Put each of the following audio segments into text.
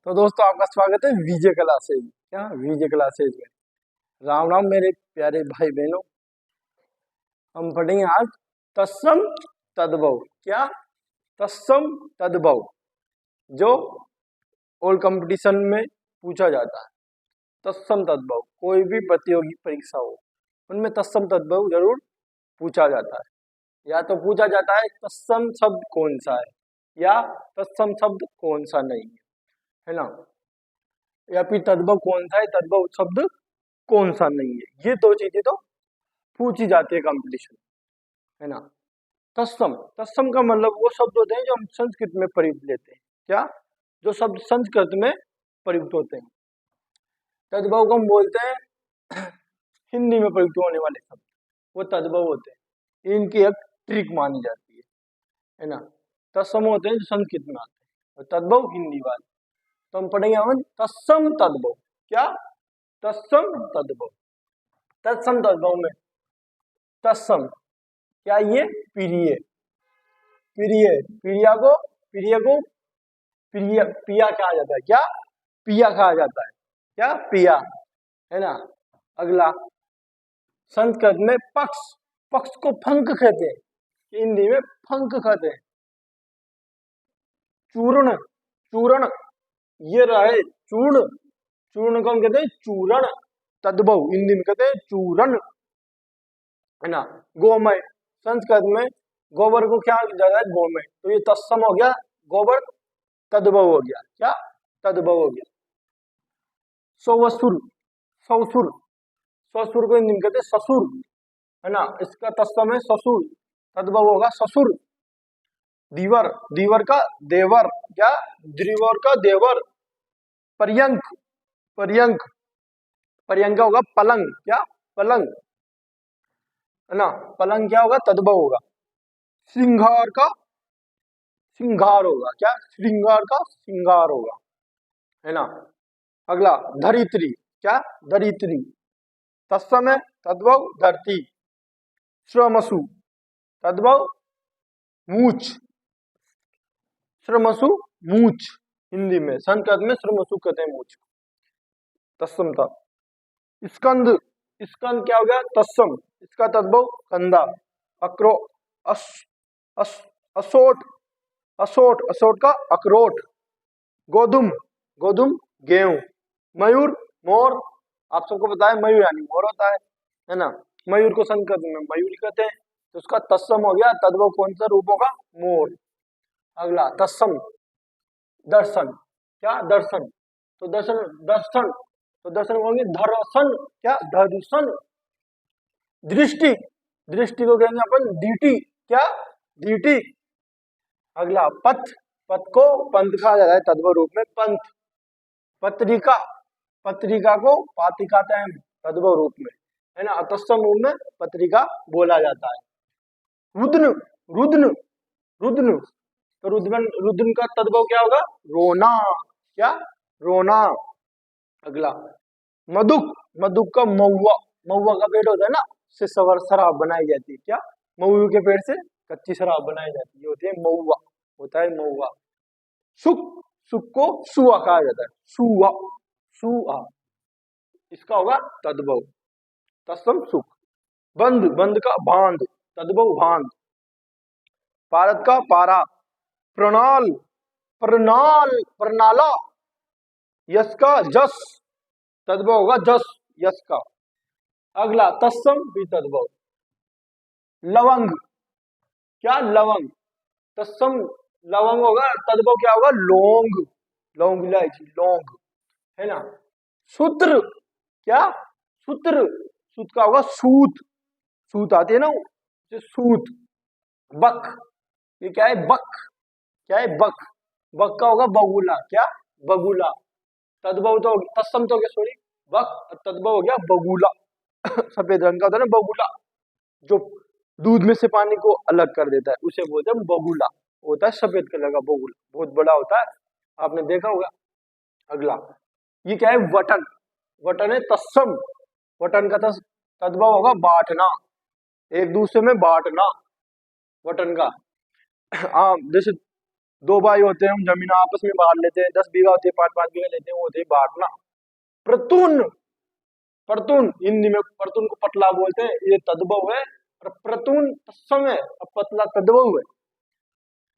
तो दोस्तों आपका स्वागत है विजय क्लासेज। क्या विजय क्लासेज में राम राम मेरे प्यारे भाई बहनों। हम पढ़ेंगे आज तत्सम तद्भव। क्या तत्सम तद्भव जो ऑल कंपटीशन में पूछा जाता है। तत्सम तद्भव कोई भी प्रतियोगी परीक्षा हो उनमें तत्सम तद्भव जरूर पूछा जाता है। या तो पूछा जाता है तत्सम शब्द कौन सा है या तत्सम शब्द कौन सा नहीं है ना, या फिर तद्भव कौन सा है तद्भव शब्द कौन सा नहीं है। ये दो चीजें तो पूछी जाती है कंपटीशन है ना। तत्सम तत्सम का मतलब वो शब्द होते हैं जो हम संस्कृत में प्रयुक्त लेते हैं। क्या जो शब्द संस्कृत में प्रयुक्त होते हैं। तद्भव को हम बोलते हैं हिंदी में प्रयुक्त होने वाले शब्द वो तद्भव होते हैं। इनकी एक ट्रिक मानी जाती है ना। तत्सम होते हैं जो संस्कृत में आते हैं और तद्भव हिंदी वाले। तो हम पढ़ेंगे हम तत्सम तद्भव। क्या तत्सम तद्भव। तत्सम तद्भव में तत्सम क्या ये प्रिय प्रिय प्रिया को पिया कहा जाता है। क्या पिया कहा जाता है। क्या पिया है ना। अगला संस्कृत में पक्ष पक्ष को फंक कहते हैं। हिंदी में फंक कहते हैं। चूर्ण चूर्ण ये रहे चूर्ण चूर्ण को हम कहते हैं चूरण। तद्भव हिंदी में कहते हैं चूरण है ना। गोमय संस्कृत में गोबर को क्या जाता है गोमय। तो ये तत्सम हो गया गोबर तद्भव हो गया। क्या तद्भव हो गया। सौवसुर सौसुर ससुर को हिंदी में कहते हैं ससुर है ना। इसका तत्सम है ससुर तद्भव होगा ससुर। दीवर दीवर का देवर। क्या द्रिवर का देवर। पर्यंक पर्यंक पर्यंक होगा पलंग। क्या पलंग है ना। पलंग क्या होगा तद्भव होगा। श्रृंगार का श्रृंगार होगा। क्या श्रृंगार का श्रृंगार होगा है ना। अगला धरित्री। क्या धरित्री तत्सम है तद्भव धरती। श्रमसु तद्भव मूछ। श्रमसु मूछ हिंदी में संस्कृत में श्रमसु कहते हैं मूछ। तत्सम था। स्कंद स्कंद क्या हो गया तत्सम। इसका तद्भव कंधा। अक्रो असोट असोट असोट का अखरोट। गोधुम गोधुम गेहूं। मयूर मोर आप सबको पता है मयूर यानी मोर होता है ना। मयूर को संस्कृत में मयूर कहते हैं। तो उसका तत्सम हो गया तद्भव कौन सा रूप होगा मोर। अगला तत्सम दर्शन। क्या दर्शन तो दर्शन दर्शन तो दर्शन होंगे दर्शन। क्या दर्शन। दृष्टि दृष्टि को कहेंगे अपन दीटी। क्या दीटी। अगला पथ पथ को पंथ कहा जाता है तद्भव रूप में पंथ। पत्रिका पत्रिका को पातिकातयम तद्भव रूप में है ना। तत्सम रूप में पत्रिका बोला जाता है। रुद्न रुद्न रुद्न तो रुद्न रुद्न का तद्भव क्या होगा रोना। क्या रोना। अगला मधुक मधुक का महुआ महुआ का पेड़ होता है ना उससे शराब बनाई जाती है। क्या महुए के पेड़ से कच्ची शराब बनाई जाती है होती है महुआ होता है महुआ। सुख सुख को सुआ कहा जाता है। सुआ सुआ इसका होगा तद्भव तत्सम सुख। बंद बंद का बांध तद्भव बांध। पारद का पारा। प्रणाल प्रणाल प्रणाला। यश का जस तद्भव होगा जस यश का। अगला तत्सम भी तद्भव। लवंग। क्या लवंग तत्सम लवंग होगा तद्भव क्या होगा लौंग। लौंग इलायची लौंग है ना। सूत्र क्या सूत्र सूत का होगा सूत सूत आती है ना सूत। बक ये क्या है बक। क्या है बक बक का होगा बगुला। क्या बगुला तद्भव तो तत्सम तो क्या सॉरी बक तद्भव हो गया बगुला। सफेद रंग का होता है ना बगुला जो दूध में से पानी को अलग कर देता है उसे बोलते हैं बगुला। होता है सफेद कलर का बगुला बहुत बड़ा होता है आपने देखा होगा। अगला ये क्या है वटन। वटन है तत्सम। वटन का तद्भव होगा बांटना एक दूसरे में बांटना वटन का। जैसे दो भाई होते हैं, हम जमीन आपस में बांट लेते हैं, 10 बीघा होती है, 5-5 बीघा लेते हैं, वो होते हैं बांटना। प्रतुन, प्रतुन हिंदी में प्रतुन को पतला बोलते हैं, ये तद्भव है। और प्रतुन तत्सम है और पतला तद्भव है।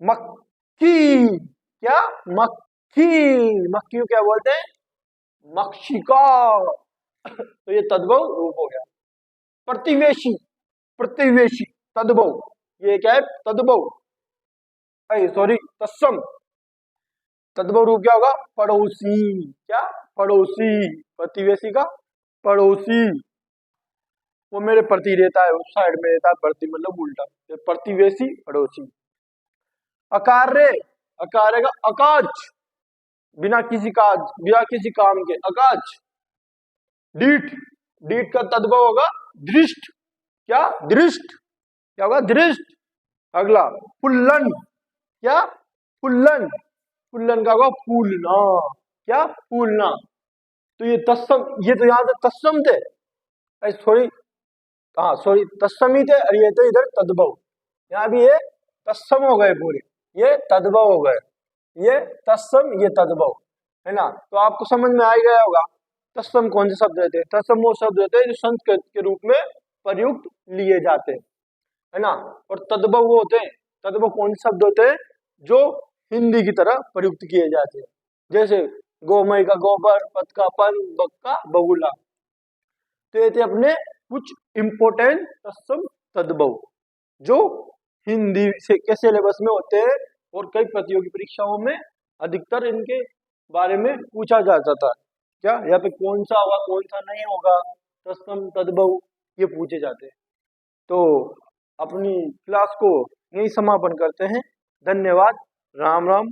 मक्खी, क्या? मक्खी, मक्खी को क्या बोलते हैं? मक्षिका। तो ये तद्भव रूप हो गया। प्रतिवेशी, प्रतिवेशी तद्भव, ये क्या है? तद्भव, सॉरी तत्सम। तद्भव रूप क्या होगा? पड़ोसी, क्या? पड़ोसी, प्रतिवेशी का पड़ोसी। वो मेरे प्रति रहता है, उस साइड में रहता है, प्रति मतलब उल्टा, तो प्रतिवेशी पड़ोसी। अकार्य, अकार्य का अकाज, बिना किसी काज, बिना किसी काम के, अकाज। डीठ, डीठ का तद्भव होगा दृष्ट, क्या? दृष्ट, क्या होगा? दृष्ट। अगला फुल्लन, क्या? फुल्लन, फुल्लन का होगा फूलना, क्या? फूलना। तो ये तत्सम, ये तो यहाँ पे तत्सम थे, सॉरी, हाँ सॉरी, तत्सम ही थे, और ये तो इधर तद्भव। यहाँ भी ये तत्सम हो गए पूरे, ये तद्भव हो गए, ये तत्सम, ये तद्भव, है ना। तो आपको समझ में आ ही गया होगा तत्सम कौन से शब्द रहते हैं। तत्सम वो शब्द रहते हैं जो संस्कृत के रूप में प्रयुक्त लिए जाते हैं, है ना। और तद्भव वो होते हैं, तद्भव कौन से शब्द होते हैं जो हिंदी की तरह प्रयुक्त किए जाते हैं। जैसे गोमय का गोबर, पथ का पन, बक का बगुला। तो ये थे अपने कुछ इंपोर्टेंट तत्सम तद्भव जो हिंदी से के सिलेबस में होते हैं, और कई प्रतियोगी परीक्षाओं में अधिकतर इनके बारे में पूछा जाता था। क्या यहाँ पे कौन सा होगा, कौन सा नहीं होगा, तत्सम तद्भव, ये पूछे जाते हैं। तो अपनी क्लास को यही समापन करते हैं। धन्यवाद। राम राम।